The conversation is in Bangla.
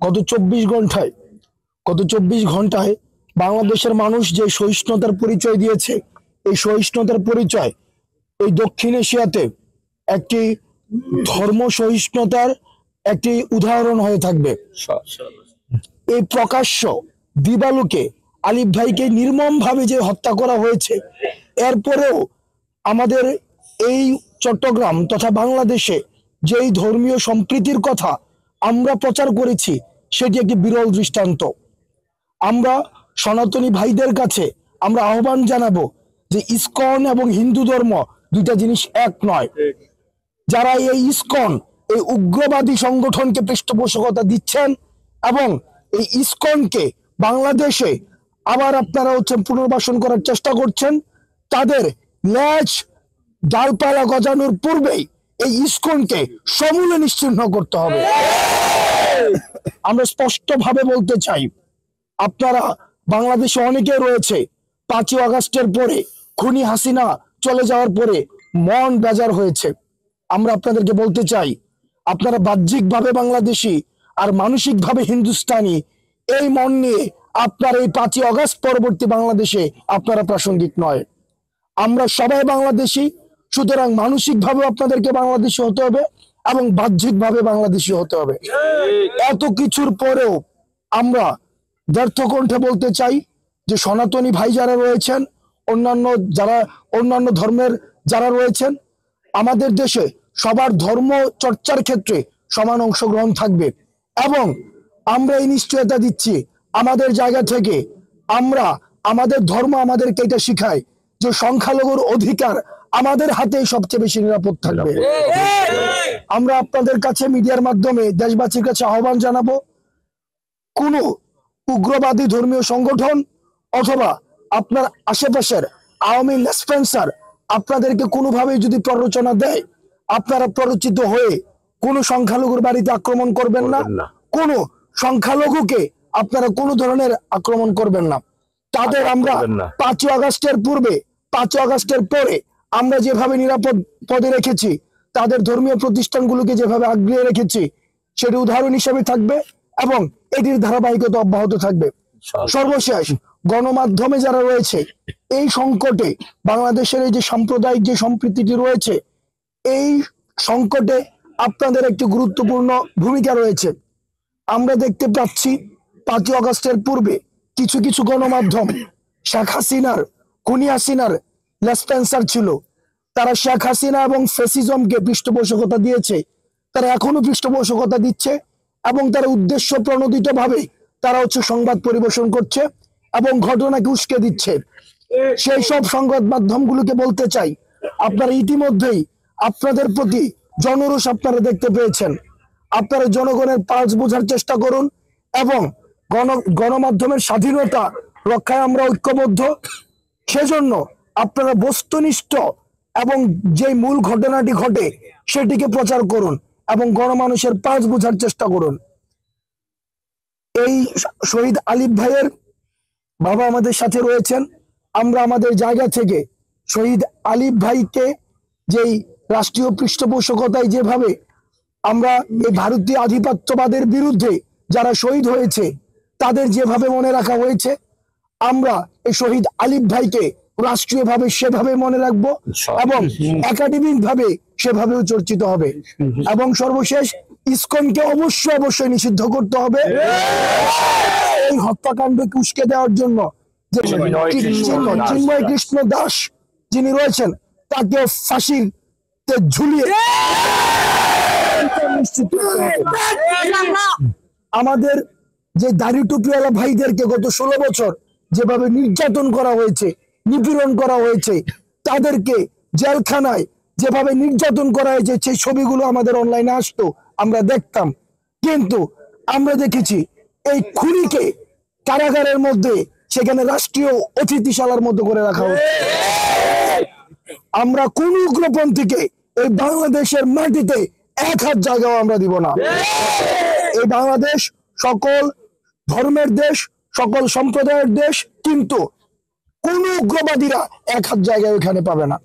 গত 24 ঘন্টায় বাংলাদেশের মানুষ যে সহিষ্ণুতার পরিচয় দিয়েছে, এই সহিষ্ণুতার পরিচয় এই দক্ষিণ এশিয়াতে একটি ধর্ম সহিষ্ণুতার একটি উদাহরণ হয়ে থাকবে। এই প্রকাশ্য দিবালোকে আলিফ ভাইকে নির্মমভাবে যে হত্যা করা হয়েছে, এরপরেও আমাদের এই চট্টগ্রাম তথা বাংলাদেশে যেই ধর্মীয় সম্প্রীতির কথা আমরা প্রচার করেছি, সেটি একটি বিরল দৃষ্টান্ত। আমরা সনাতনী ভাইদের কাছে আমরা আহ্বান জানাবো যে ইসকন এবং হিন্দু ধর্ম দুইটা জিনিস এক নয়। যারা এই ইসকন, এই উগ্রবাদী সংগঠনকে পৃষ্ঠপোষকতা দিচ্ছেন এবং এই ইসকনকে বাংলাদেশে আবার আপনারা পুনর্বাসন করার চেষ্টা করছেন, তাদের ল্যাজ ডালপালা গজানোর পূর্বেই এই ইসকনকে সমূলে নিশ্চিহ্ন করতে হবে। আমরা স্পষ্টভাবে বলতে চাই, আপনারা বাংলাদেশে অনেকে রয়েছে 5ই আগস্টের পরে, খুনি হাসিনা চলে যাওয়ার পরে মন বেজার হয়েছে। আমরা আপনাদেরকে বলতে চাই, আপনারা বাহ্যিকভাবে বাংলাদেশি আর মানসিকভাবে হিন্দুস্তানি, এই মন নিয়ে আপনার এই 5ই আগস্ট পরবর্তী বাংলাদেশে আপনারা প্রাসঙ্গিক নয়। আমরা সবাই বাংলাদেশি, সুতরাং মানসিকভাবে আপনাদেরকে বাংলাদেশি হতে হবে এবং বাহ্যিকভাবে বাংলাদেশি হতে হবে। এত কিছুর পরেও আমরা ব্যর্থ কণ্ঠে বলতে চাই যে সনাতনী ভাই যারা রয়েছেন, অন্যান্য ধর্মের যারা রয়েছেন, আমাদের দেশে সবার ধর্ম চর্চার ক্ষেত্রে সমান অংশগ্রহণ থাকবে এবং আমরা এই নিশ্চয়তা দিচ্ছি আমাদের জায়গা থেকে, আমরা আমাদের ধর্ম আমাদেরকে এটা শিখায় যে সংখ্যালঘুর অধিকার আমাদের হাতেই সবচেয়ে বেশি নিরাপদ থাকবে। আমরা আপনাদের কাছে মিডিয়ার মাধ্যমে দেশবাসীর কাছে আহ্বান জানাবো, কোনো উগ্রবাদী ধর্মীয় সংগঠন অথবা আপনার আশেপাশের আওয়ামী লেসপেন্সার আপনাদেরকে কোনোভাবেই যদি প্ররোচনা দেয়, আপনারা প্ররোচিত হয়ে কোনো সংখ্যালঘুর বাড়িতে আক্রমণ করবেন না, কোনো সংখ্যালঘুকে আপনারা কোনো ধরনের আক্রমণ করবেন না। তাদের আমরা 5ই আগস্টের পূর্বে, 5ই আগস্টের পরে আমরা যেভাবে নিরাপদ পদে রেখেছি, তাদের ধর্মীয় প্রতিষ্ঠানগুলোকে যেভাবে আগলিয়ে রেখেছি, সেটি উদাহরণ হিসেবে থাকবে এবং এটির ধারাবাহিকতা অব্যাহত থাকবে। সর্বশেষ, গণমাধ্যমে যারা রয়েছে, এই সংকটে বাংলাদেশের এই যে সাম্প্রদায়িক যে সম্প্রীতিটি রয়েছে, এই সংকটে আপনাদের একটি গুরুত্বপূর্ণ ভূমিকা রয়েছে। আমরা দেখতে পাচ্ছি 5ই আগস্টের পূর্বে কিছু কিছু গণমাধ্যম খুনি হাসিনার লেসপেন্সার ছিল। তারা শেখ হাসিনা এবং ফ্যাসিজমকে পৃষ্ঠপোষকতা দিয়েছে, তারা এখনো পৃষ্ঠপোষকতা দিচ্ছে এবং তারা উদ্দেশ্য প্রণোদিত ভাবে তারা সংবাদ পরিবেশন করছে এবং ঘটনাকে উস্কে দিচ্ছে। সেই সব সংবাদ মাধ্যমগুলোকে বলতে চাই, আপনারা ইতিমধ্যেই আপনাদের প্রতি জনরোষ আপনারা দেখতে পেয়েছেন। আপনারা জনগণের পালস বোঝার চেষ্টা করুন এবং গণমাধ্যমের স্বাধীনতা রক্ষায় আমরা ঐক্যবদ্ধ। সেজন্য আপনারা বস্তুনিষ্ঠ এবং যে মূল ঘটনাটি ঘটে সেটিকে প্রচার করুন এবং গণমানুষের পালস বোঝার চেষ্টা করুন। এই শহীদ আলিফ ভাইয়ের বাবা আমাদের সাথে রয়েছেন। আমরা আমাদের জায়গা থেকে শহীদ আলিফ ভাইকে যেই রাষ্ট্রীয় পৃষ্ঠপোষকতায় যেভাবে আমরা এই ভারতীয় আধিপত্যবাদের বিরুদ্ধে যারা শহীদ হয়েছে তাদের যেভাবে মনে রাখা হয়েছে, আমরা এই শহীদ আলিফ ভাইকে রাষ্ট্রীয়ভাবে সেভাবে মনে রাখবো এবং একাডেমিক ভাবে সেভাবেও চর্চিত হবে। এবং সর্বশেষ, ইসকনকে অবশ্যই নিষিদ্ধ করতে হবে। এই হত্যাকাণ্ডকে উস্কে দেওয়ার জন্য যে চিন্ময় কৃষ্ণ দাস যিনি রয়েছেন, তাকে ফাঁসিতে ঝুলিয়ে আমাদের যে দাড়ি টুপিওয়ালা ভাইদেরকে গত 16 বছর যেভাবে নির্যাতন করা হয়েছে, নিপীড়ন করা হয়েছে, তাদেরকে জেলখানায় যেভাবে নির্যাতন করা হয়েছে, সেই ছবিগুলো আমাদের অনলাইনে আসতো, আমরা দেখতাম। কিন্তু আমরা দেখেছি এই খুনিকে কারাগারের মধ্যে, সেখানে রাষ্ট্রীয় অতিথিশালার মধ্যে করে রাখা হচ্ছে। আমরা কোন উগ্রপন্থীকে এই বাংলাদেশের মাটিতে এক হাত জায়গাও আমরা দিব না। এই বাংলাদেশ সকল ধর্মের দেশ, সকল সম্প্রদায়ের দেশ, কিন্তু কোন উগ্রবাদীরা এক হাত জায়গায় এখানে পাবে না।